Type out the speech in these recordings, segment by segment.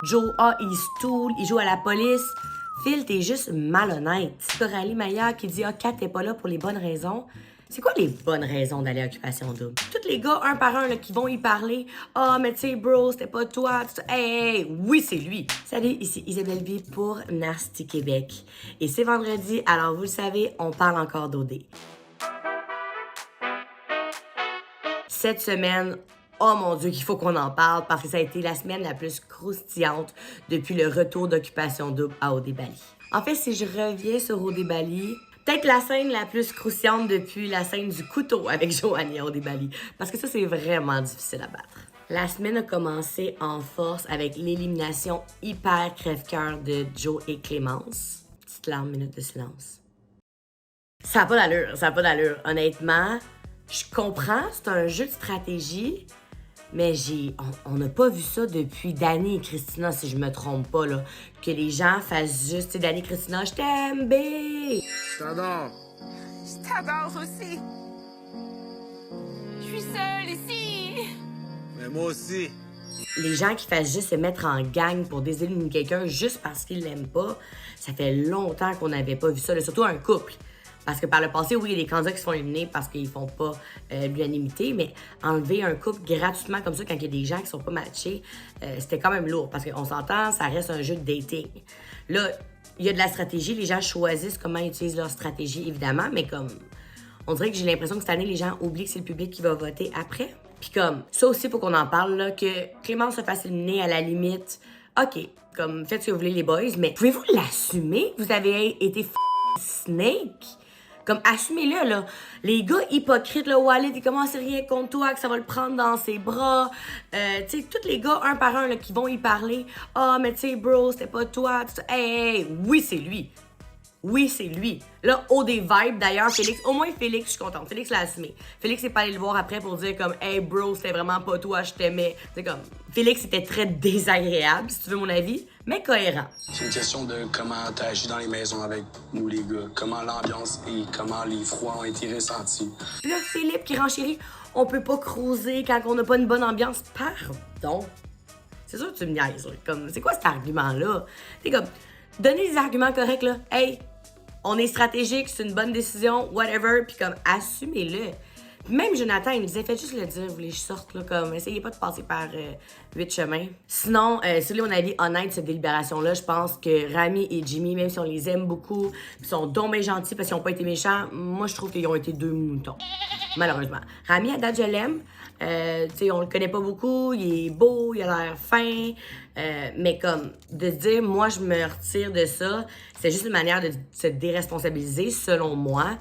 Joe, il se toule, il joue à la police. Phil, t'es juste malhonnête. Coralie Maillard qui dit « Ah, Kat, t'es pas là pour les bonnes raisons. » C'est quoi les bonnes raisons d'aller à Occupation Double? Tous les gars, un par un, là, qui vont y parler. « Ah, mais tu sais, bro, c'était pas toi. » Hey, oui, c'est lui. Salut, ici Isabelle B pour Nasty Québec. Et c'est vendredi, alors vous le savez, on parle encore d'OD. Cette semaine, oh mon Dieu, qu'il faut qu'on en parle parce que ça a été la semaine la plus croustillante depuis le retour d'Occupation Double à OD Bali. En fait, si je reviens sur OD Bali, peut-être la scène la plus croustillante depuis la scène du couteau avec Joanie à OD Bali. Parce que ça, c'est vraiment difficile à battre. La semaine a commencé en force avec l'élimination hyper crève-cœur de Joe et Clémence. Petite larme, minute de silence. Ça n'a pas d'allure. Honnêtement, je comprends, c'est un jeu de stratégie, mais on n'a pas vu ça depuis Dani et Christina, si je me trompe pas, là. Que les gens fassent juste, tu sais, Dani et Christina, je t'aime, B! Je t'adore. Je t'adore aussi. Je suis seule ici. Mais moi aussi. Les gens qui fassent juste se mettre en gang pour déséliminer quelqu'un juste parce qu'ils l'aiment pas, ça fait longtemps qu'on n'avait pas vu ça, là, surtout un couple. Parce que par le passé, oui, il y a des candidats qui se font éliminer parce qu'ils font pas l'unanimité, mais enlever un couple gratuitement comme ça quand il y a des gens qui sont pas matchés, c'était quand même lourd. Parce qu'on s'entend, ça reste un jeu de dating. Là, il y a de la stratégie, les gens choisissent comment ils utilisent leur stratégie, évidemment, mais comme, on dirait que j'ai l'impression que cette année, les gens oublient que c'est le public qui va voter après. Puis comme, ça aussi, faut qu'on en parle, là, que Clémence se fasse éliminer à la limite. OK, comme, faites ce que vous voulez, les boys, mais pouvez-vous l'assumer que vous avez été snake? Comme, assumez-le, là. Les gars hypocrites, là, Walid, il commence rien contre toi, que ça va le prendre dans ses bras. Tu sais, tous les gars, un par un, là, qui vont y parler. « Ah, mais tu sais, bro, c'était pas toi. » Hey, oui, c'est lui. Oui, c'est lui. Là, des vibes, d'ailleurs, Félix, au moins Félix, je suis contente. Félix l'a assumé. Félix n'est pas allé le voir après pour dire comme « Hey, bro, c'était vraiment pas toi, je t'aimais. » C'est comme, Félix était très désagréable, si tu veux mon avis, mais cohérent. C'est une question de comment t'as agi dans les maisons avec nous, les gars. Comment l'ambiance et comment les froids ont été ressentis. Puis là, Philippe qui renchérit « On peut pas cruiser quand on n'a pas une bonne ambiance. » Pardon? C'est sûr que tu me niaises. Comme, c'est quoi cet argument-là? T'es comme, donnez des arguments corrects, là. Hey, on est stratégique, c'est une bonne décision, whatever, puis comme, assumez-le. Puis même Jonathan, il me disait, faites juste le dire, vous voulez que je sorte, là, comme, essayez pas de passer par 8 chemins. Sinon, si vous voulez mon avis honnête, cette délibération-là, je pense que Rami et Jimmy, même si on les aime beaucoup, ils sont donc bien gentils parce qu'ils ont pas été méchants, moi, je trouve qu'ils ont été deux moutons. Malheureusement. Rami, à date, je l'aime. Tu sais, on le connaît pas beaucoup, il est beau, il a l'air fin, mais comme, de se dire, moi, je me retire de ça, c'est juste une manière de se déresponsabiliser, selon moi.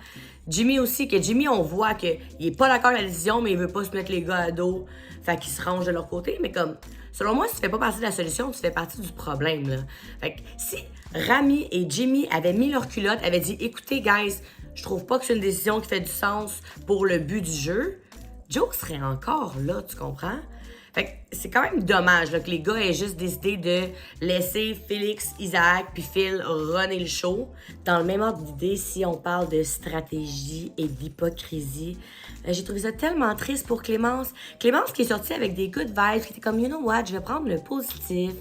Jimmy aussi, que Jimmy, on voit qu'il est pas d'accord avec la décision, mais il veut pas se mettre les gars à dos, fait qu'ils se rangent de leur côté, mais comme, selon moi, si tu fais pas partie de la solution, tu fais partie du problème, là. Fait que si Rami et Jimmy avaient mis leur culotte, avaient dit, écoutez, guys, je trouve pas que c'est une décision qui fait du sens pour le but du jeu, Joe serait encore là, tu comprends? Fait que c'est quand même dommage là, que les gars aient juste décidé de laisser Félix, Isaac puis Phil runner le show. Dans le même ordre d'idée, si on parle de stratégie et d'hypocrisie, j'ai trouvé ça tellement triste pour Clémence. Clémence qui est sortie avec des good vibes, qui était comme, you know what, je vais prendre le positif.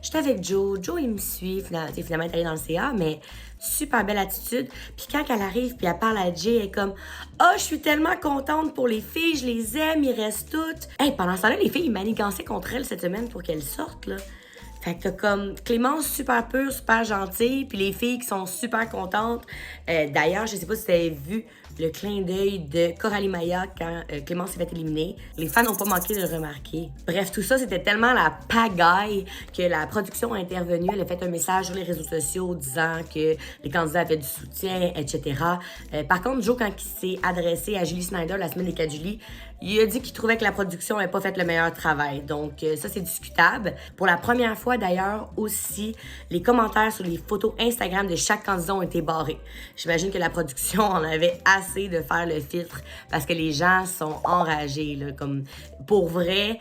J'étais avec Joe, Joe il me suit, finalement elle est allée dans le CA, mais super belle attitude. Puis quand elle arrive puis elle parle à Jay, elle est comme « Ah, je suis tellement contente pour les filles, je les aime, ils restent toutes. » Hey, pendant ce temps-là, les filles, ils manigançaient contre elle cette semaine pour qu'elles sortent, là. Fait que t'as comme Clémence super pure, super gentille, puis les filles qui sont super contentes. D'ailleurs, je sais pas si tu avais vu le clin d'œil de Coralie Maillard quand Clémence s'est fait éliminer. Les fans n'ont pas manqué de le remarquer. Bref, tout ça, c'était tellement la pagaille que la production a intervenu. Elle a fait un message sur les réseaux sociaux disant que les candidats avaient du soutien, etc. Par contre, Joe, quand il s'est adressé à Julie Snyder la semaine des 4 juillet, il a dit qu'il trouvait que la production n'avait pas fait le meilleur travail. Donc, ça, c'est discutable. Pour la première fois, d'ailleurs, aussi, les commentaires sur les photos Instagram de chaque candidat ont été barrés. J'imagine que la production en avait assez de faire le filtre parce que les gens sont enragés, là. Comme, pour vrai,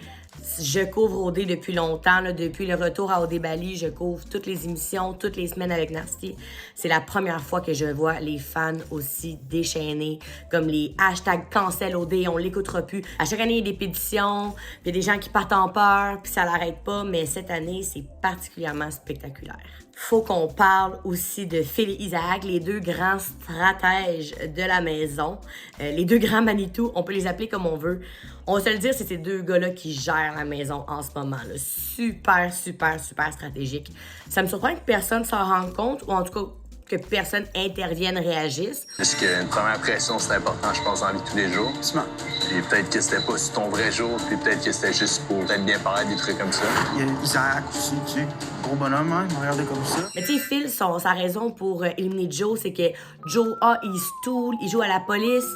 Je couvre OD depuis longtemps, là, depuis le retour à OD Bali, je couvre toutes les émissions, toutes les semaines avec Nasty. C'est la première fois que je vois les fans aussi déchaînés, comme les hashtags cancel OD, on l'écoutera plus. À chaque année, il y a des pétitions, il y a des gens qui partent en peur, puis ça l'arrête pas, mais cette année, c'est particulièrement spectaculaire. Faut qu'on parle aussi de Phil et Isaac, les deux grands stratèges de la maison, les deux grands Manitou, on peut les appeler comme on veut. On va se le dire, c'est ces deux gars-là qui gèrent la maison en ce moment. Là. Super, super, super stratégique. Ça me surprend que personne s'en rende compte, ou en tout cas que personne intervienne, réagisse. Parce qu'une première pression, c'est important, je pense, dans la vie de tous les jours. Puis peut-être que c'était pas sur ton vrai jour, puis peut-être que c'était juste pour peut-être bien paraître, des trucs comme ça. Il y a Isaac aussi, tu sais. Gros bonhomme, hein, il m'a regardé comme ça. Mais tu sais, Phil, sa raison pour éliminer Joe, c'est que Joe, il stoule, il joue à la police.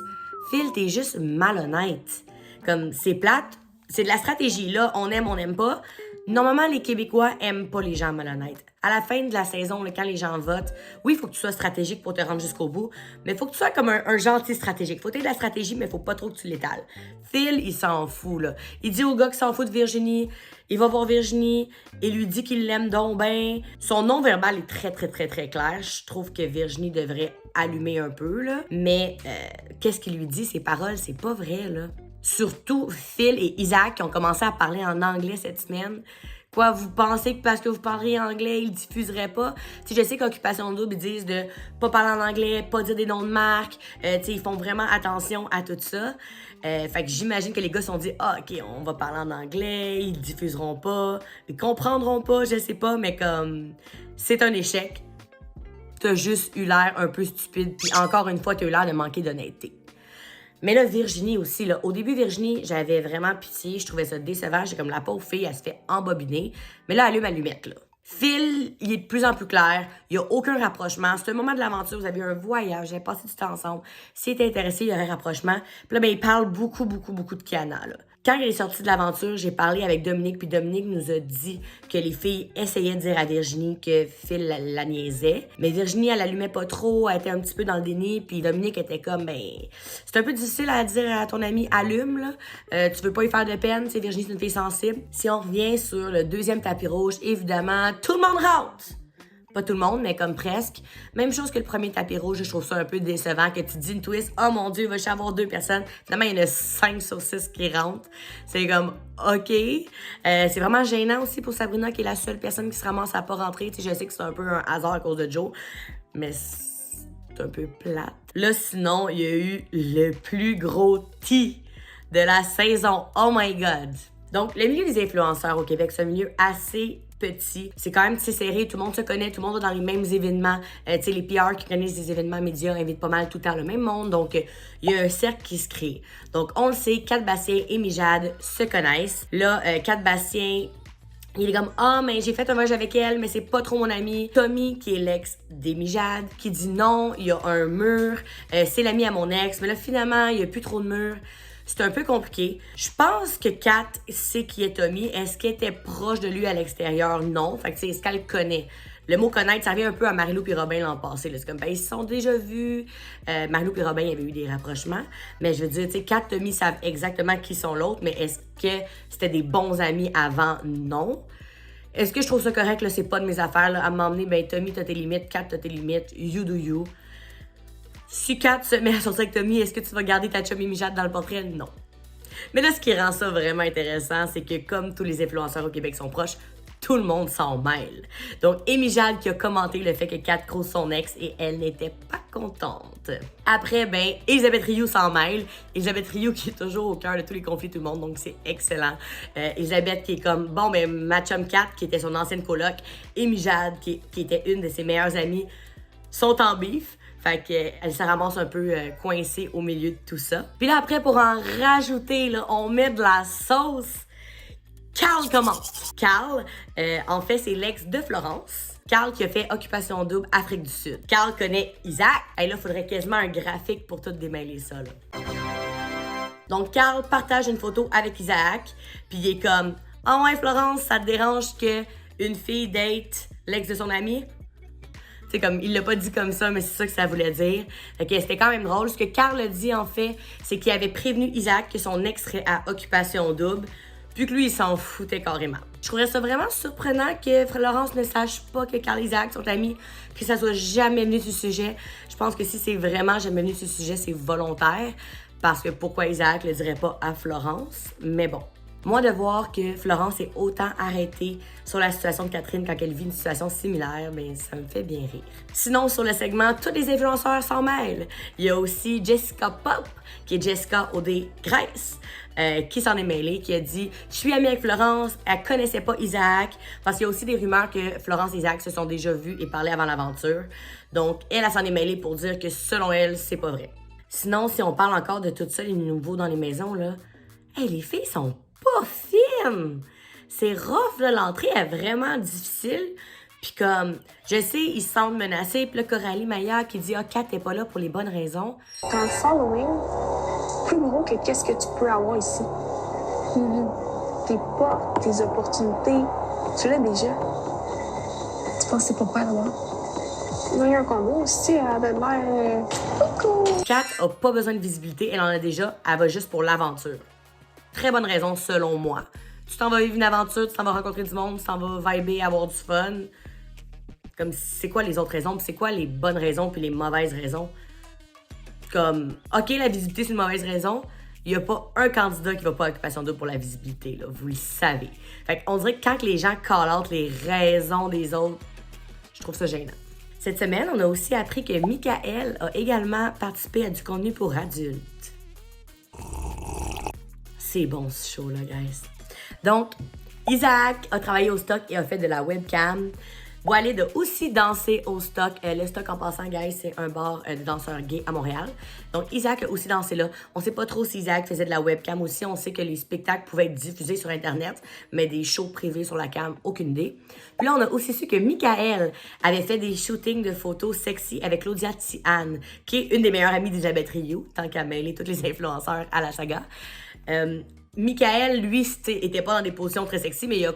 Phil, t'es juste malhonnête. Comme, c'est plate, c'est de la stratégie. Là, on aime, on n'aime pas. Normalement, les Québécois aiment pas les gens malhonnêtes. À la fin de la saison, là, quand les gens votent, oui, il faut que tu sois stratégique pour te rendre jusqu'au bout, mais il faut que tu sois comme un gentil stratégique. Faut que tu aies de la stratégie, mais il faut pas trop que tu l'étales. Phil, il s'en fout, là. Il dit au gars qu'il s'en fout de Virginie, il va voir Virginie, il lui dit qu'il l'aime donc ben. Son non-verbal est très, très, très, très clair. Je trouve que Virginie devrait allumer un peu, là. Mais qu'est-ce qu'il lui dit? Ses paroles, c'est pas vrai, là. Surtout Phil et Isaac qui ont commencé à parler en anglais cette semaine. Quoi, vous pensez que parce que vous parlez anglais, ils diffuseraient pas? Tu sais, je sais qu'Occupation Double, ils disent de pas parler en anglais, pas dire des noms de marques. Tu sais, ils font vraiment attention à tout ça. Fait que j'imagine que les gars se sont dit, ah, OK, on va parler en anglais, ils diffuseront pas, ils comprendront pas, je sais pas, mais comme, c'est un échec. T'as juste eu l'air un peu stupide, puis encore une fois, t'as eu l'air de manquer d'honnêteté. Mais là, Virginie aussi, là. Au début, Virginie, j'avais vraiment pitié. Je trouvais ça décevant. J'ai comme la pauvre fille, elle se fait embobiner. Mais là, allume allumette, là. Phil, il est de plus en plus clair. Il n'y a aucun rapprochement. C'est un moment de l'aventure. Vous avez eu un voyage. Vous avez passé du temps ensemble. S'il est intéressé, il y aurait un rapprochement. Puis là, ben, il parle beaucoup de Kiana, là. Quand il est sorti de l'aventure, j'ai parlé avec Dominique, puis Dominique nous a dit que les filles essayaient de dire à Virginie que Phil la niaisait. Mais Virginie, elle allumait pas trop, elle était un petit peu dans le déni, puis Dominique était comme, ben, c'est un peu difficile à dire à ton ami, allume, là. Tu veux pas y faire de peine, tu sais, Virginie, c'est une fille sensible. Si on revient sur le deuxième tapis rouge, évidemment, tout le monde rentre! Pas tout le monde, mais comme presque. Même chose que le premier tapis rouge, je trouve ça un peu décevant que tu dis une twist, oh mon Dieu, il va y avoir 2 personnes. Finalement, il y en a 5 sur 6 qui rentrent. C'est comme, OK. C'est vraiment gênant aussi pour Sabrina, qui est la seule personne qui se ramasse à pas rentrer. Tu sais, je sais que c'est un peu un hasard à cause de Joe, mais c'est un peu plate. Là, sinon, il y a eu le plus gros tea de la saison. Oh my God! Donc, le milieu des influenceurs au Québec, c'est un milieu assez petit. C'est quand même serré, tout le monde se connaît, tout le monde va dans les mêmes événements. Tu sais, les PR qui connaissent des événements médias invitent pas mal tout le temps le même monde. Donc, il y a un cercle qui se crée. Donc, on le sait, Kat Bastien et Mijade se connaissent. Là, Kat Bastien, il est comme, ah, mais j'ai fait un voyage avec elle, mais c'est pas trop mon ami. Tommy, qui est l'ex des Mijade, qui dit non, il y a un mur, c'est l'ami à mon ex, mais là, finalement, il y a plus trop de mur. C'est un peu compliqué. Je pense que Kat sait qui est Tommy. Est-ce qu'elle était proche de lui à l'extérieur? Non. Fait que c'est ce qu'elle connaît. Le mot connaître, ça revient un peu à Marie-Lou et Robin l'an passé. C'est comme, ben, ils se sont déjà vus. Marie-Lou et Robin, il y avait eu des rapprochements. Mais je veux dire, tu sais, Kat, Tommy savent exactement qui sont l'autre, mais est-ce que c'était des bons amis avant? Non. Est-ce que je trouve ça correct? Là, c'est pas de mes affaires. Là, à m'emmener, ben, Tommy, t'as tes limites. Kat, t'as tes limites. You do you. Si Kat se met à sortir avec Tommy, est-ce que tu vas garder ta chum et Mijade dans le portrait? Non. Mais là, ce qui rend ça vraiment intéressant, c'est que comme tous les influenceurs au Québec sont proches, tout le monde s'en mêle. Donc, Mijade qui a commenté le fait que Kat crouse son ex et elle n'était pas contente. Après, ben, Elisabeth Rioux s'en mêle. Elisabeth Rioux qui est toujours au cœur de tous les conflits de tout le monde, donc c'est excellent. Elisabeth qui est comme, bon, ben, ma chum Kat, qui était son ancienne coloc, et Mijade, qui était une de ses meilleures amies, sont en bif. Fait qu'elle se ramasse un peu coincée au milieu de tout ça. Puis là, après, pour en rajouter, là, on met de la sauce. Carl commence. Carl, en fait, c'est l'ex de Florence. Carl qui a fait Occupation Double Afrique du Sud. Carl connaît Isaac. Et là, il faudrait quasiment un graphique pour tout démêler ça, là. Donc, Carl partage une photo avec Isaac. Puis il est comme, « Ah ouais, Florence, ça te dérange que une fille date l'ex de son ami? » C'est comme, il l'a pas dit comme ça, mais c'est ça que ça voulait dire. Fait que c'était quand même drôle. Ce que Carl a dit, en fait, c'est qu'il avait prévenu Isaac que son ex serait à Occupation Double. Puis que lui, il s'en foutait carrément. Je trouverais ça vraiment surprenant que Florence ne sache pas que Carl et Isaac sont amis, que ça soit jamais venu sur ce sujet. Je pense que si c'est vraiment jamais venu sur ce sujet, c'est volontaire. Parce que pourquoi Isaac le dirait pas à Florence? Mais bon. Moi, de voir que Florence est autant arrêtée sur la situation de Catherine quand elle vit une situation similaire, ben ça me fait bien rire. Sinon, sur le segment, tous les influenceurs s'en mêlent. Il y a aussi Jessica Pop, qui est Jessica Odé Grace, qui s'en est mêlée, qui a dit « Je suis amie avec Florence, elle connaissait pas Isaac. » Parce qu'il y a aussi des rumeurs que Florence et Isaac se sont déjà vus et parlé avant l'aventure. Donc, elle s'en est mêlée pour dire que selon elle, c'est pas vrai. Sinon, si on parle encore de tout ça, les nouveaux dans les maisons, là, hey, les filles sont pas fine! C'est rough, là, l'entrée est vraiment difficile. Puis comme, je sais, ils se sentent menacés. Puis là, Coralie Maillard qui dit « Ah, Kat, t'es pas là pour les bonnes raisons. » Dans le following, plus gros que qu'est-ce que tu peux avoir ici. Tes portes, tes opportunités, tu l'as déjà. Tu penses que c'est pourquoi, là-bas? Il y a un combo aussi, elle a de l'air... Coucou! Kat a pas besoin de visibilité, elle en a déjà, elle va juste pour l'aventure. Très bonne raison, selon moi. Tu t'en vas vivre une aventure, tu t'en vas rencontrer du monde, tu t'en vas vibrer, avoir du fun. Comme, c'est quoi les autres raisons, puis c'est quoi les bonnes raisons, puis les mauvaises raisons? Comme, OK, la visibilité, c'est une mauvaise raison. Il n'y a pas un candidat qui va pas à Occupation Double pour la visibilité, là, vous le savez. Fait qu'on dirait que quand les gens call out les raisons des autres, je trouve ça gênant. Cette semaine, on a aussi appris que Michael a également participé à du contenu pour adultes. C'est bon ce show-là, guys. Donc, Isaac a travaillé au stock et a fait de la webcam. Walid a aussi dansé au stock. Le stock, en passant, guys, c'est un bar de danseurs gays à Montréal. Donc, Isaac a aussi dansé là. On sait pas trop si Isaac faisait de la webcam aussi. On sait que les spectacles pouvaient être diffusés sur Internet, mais des shows privés sur la cam, aucune idée. Puis là, on a aussi su que Michael avait fait des shootings de photos sexy avec Claudia Tian, qui est une des meilleures amies d'Elisabeth Rioux, tant qu'à mêler tous les influenceurs à la saga. Michael, lui, était pas dans des positions très sexy, mais il a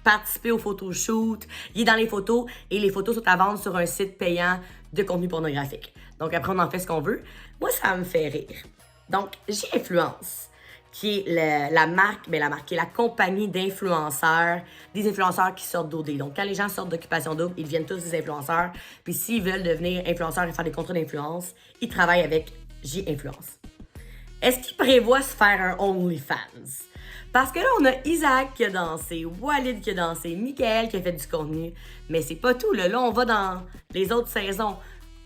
participé au photoshoot. Il est dans les photos et les photos sont à vendre sur un site payant de contenu pornographique. Donc après, on en fait ce qu'on veut. Moi, ça me fait rire. Donc, J-Influence, qui est la marque, mais la marque, qui est la compagnie d'influenceurs, des influenceurs qui sortent d'OD. Donc, quand les gens sortent d'Occupation Double, ils deviennent tous des influenceurs. Puis s'ils veulent devenir influenceurs et faire des contrats d'influence, ils travaillent avec J-Influence. Est-ce qu'ils prévoient se faire un OnlyFans? Parce que là, on a Isaac qui a dansé, Walid qui a dansé, Michael qui a fait du contenu. Mais c'est pas tout, là. Là, on va dans les autres saisons.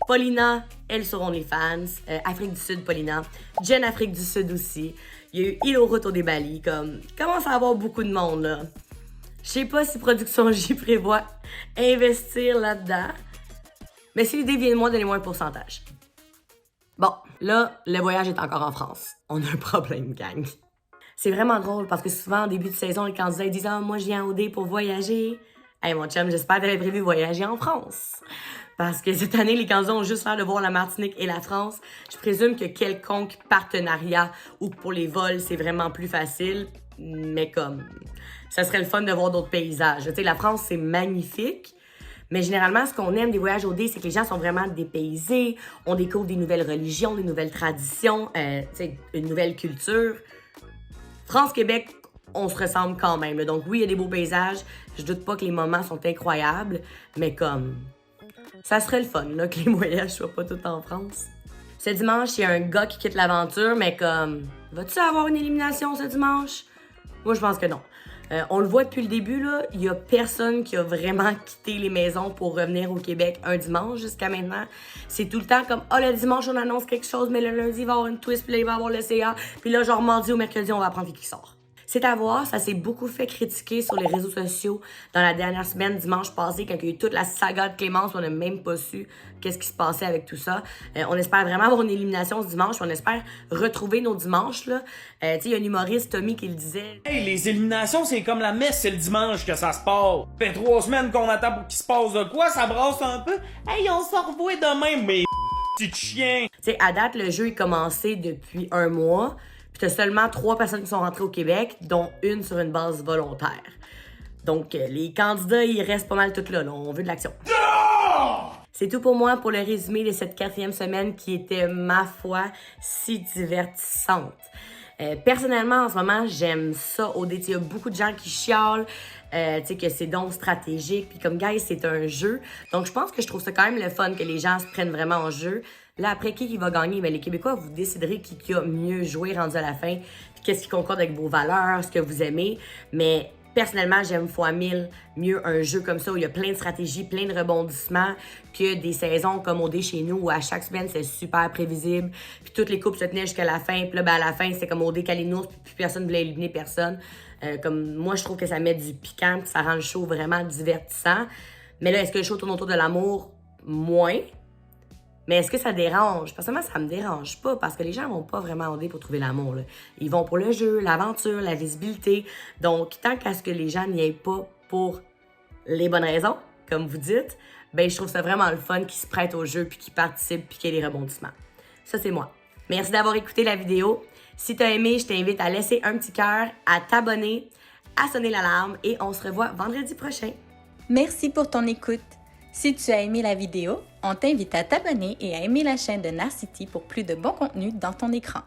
Paulina, elle sur OnlyFans. Afrique du Sud, Paulina. Jen, Afrique du Sud aussi. Il y a eu Hilo Roto des Bali. Comme, commence à avoir beaucoup de monde, là. Je sais pas si Production J prévoit investir là-dedans. Mais si l'idée vient de moi, donnez-moi un pourcentage. Bon, là, le voyage est encore en France. On a un problème, gang. C'est vraiment drôle parce que souvent, en début de saison, les candidats ils disent « Ah, moi, je viens à OD pour voyager. » Hey, mon chum, j'espère que t'avais prévu voyager en France. Parce que cette année, les candidats ont juste l'air de voir la Martinique et la France. Je présume que quelconque partenariat ou pour les vols, c'est vraiment plus facile. Mais comme, ça serait le fun de voir d'autres paysages. Tu sais, la France, c'est magnifique. Mais généralement, ce qu'on aime des voyages OD, c'est que les gens sont vraiment dépaysés. On découvre des nouvelles religions, des nouvelles traditions, une nouvelle culture. France-Québec, on se ressemble quand même. Là. Donc oui, il y a des beaux paysages. Je doute pas que les moments sont incroyables. Mais comme, ça serait le fun là, que les voyages soient pas tous en France. Ce dimanche, il y a un gars qui quitte l'aventure, mais comme, vas-tu avoir une élimination ce dimanche? Moi, je pense que non. On le voit depuis le début, là, il y a personne qui a vraiment quitté les maisons pour revenir au Québec un dimanche jusqu'à maintenant. C'est tout le temps comme, le dimanche, on annonce quelque chose, mais le lundi, il va y avoir une twist, puis là, il va y avoir le CA, puis là, genre, mardi ou mercredi, on va apprendre qui sort. C'est à voir, ça s'est beaucoup fait critiquer sur les réseaux sociaux dans la dernière semaine, dimanche passé, quand il y a eu toute la saga de Clémence, on n'a même pas su qu'est-ce qui se passait avec tout ça. On espère vraiment avoir une élimination ce dimanche, on espère retrouver nos dimanches, là. Tu sais, il y a un humoriste, Tommy, qui le disait. Hey, les éliminations, c'est comme la messe, c'est le dimanche que ça se passe. Fait 3 semaines qu'on attend pour qu'il se passe de quoi, ça brasse un peu. Hey, on s'en revoit demain, mais petit chien. Tu sais, à date, le jeu est commencé depuis 1 mois. Puis t'as seulement 3 personnes qui sont rentrées au Québec, dont une sur une base volontaire. Donc, les candidats, ils restent pas mal tous là. On veut de l'action. C'est tout pour moi pour le résumé de cette 4e semaine qui était, ma foi, si divertissante. Personnellement, en ce moment, j'aime ça. Il y a beaucoup de gens qui chialent, tu sais, que c'est donc stratégique. Puis comme, guys, c'est un jeu. Donc, je pense que je trouve ça quand même le fun que les gens se prennent vraiment en jeu. Là, après, qui va gagner? Ben, les Québécois, vous déciderez qui a mieux joué rendu à la fin. Puis qu'est-ce qui concorde avec vos valeurs, ce que vous aimez. Mais personnellement, j'aime fois 1000 mieux un jeu comme ça où il y a plein de stratégies, plein de rebondissements que des saisons comme OD chez nous où à chaque semaine, c'est super prévisible. Puis toutes les coupes se tenaient jusqu'à la fin. Puis là, ben, à la fin, c'est comme OD Kalinours, puis personne voulait éliminer personne. Comme moi, je trouve que ça met du piquant, puis ça rend le show vraiment divertissant. Mais là, est-ce que le show tourne autour de l'amour? Moins. Mais est-ce que ça dérange? Personnellement, ça me dérange pas parce que les gens vont pas vraiment OD pour trouver l'amour. Ils vont pour le jeu, l'aventure, la visibilité. Donc, tant qu'à ce que les gens n'y aillent pas pour les bonnes raisons, comme vous dites, ben je trouve ça vraiment le fun qu'ils se prêtent au jeu puis qu'ils participent puis qu'il y ait des rebondissements. Ça, c'est moi. Merci d'avoir écouté la vidéo. Si t'as aimé, je t'invite à laisser un petit cœur, à t'abonner, à sonner l'alarme et on se revoit vendredi prochain. Merci pour ton écoute. Si tu as aimé la vidéo, on t'invite à t'abonner et à aimer la chaîne de Narcity pour plus de bon contenu dans ton écran.